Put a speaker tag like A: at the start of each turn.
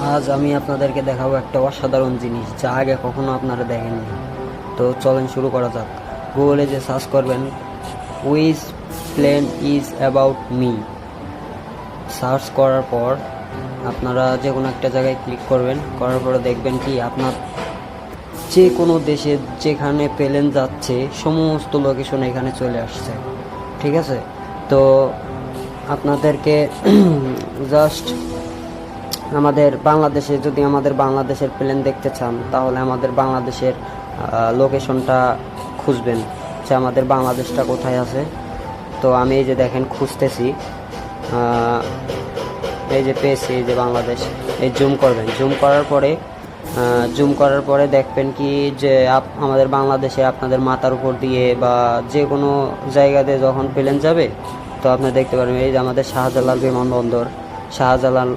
A: আজ আমি আপনাদেরকে দেখাবো একটা অসাধারণ জিনিস যা আগে কখনো আপনারা দেখেননি। তো চলেন শুরু করা যাক। গুগলে যে সার্চ করবেন which plane is about me, search করার পর আপনারা যে কোনো একটা জায়গায় ক্লিক করবেন, করার পরে দেখবেন কি আপনার যে কোনো দেশে যেখানে প্লেন যাচ্ছে সমস্ত লোকেশন এখানে চলে আসছে। ঠিক আছে, তো আপনাদেরকে জাস্ট আমাদের বাংলাদেশে, যদি আমাদের বাংলাদেশের প্লেন দেখতে চান তাহলে আমাদের বাংলাদেশের লোকেশনটা খুঁজবেন যে আমাদের বাংলাদেশটা কোথায় আছে। তো আমি এই যে দেখেন খুঁজতেছি, এই যে পেয়েছি, এই যে বাংলাদেশ। এই জুম করার পরে দেখবেন কি যে আমাদের বাংলাদেশে আপনাদের মাথার উপর দিয়ে বা যে কোনো জায়গাতে যখন প্লেন যাবে তো আপনি দেখতে পারবেন এই যে আমাদের শাহজালাল বিমানবন্দর, শাহজালাল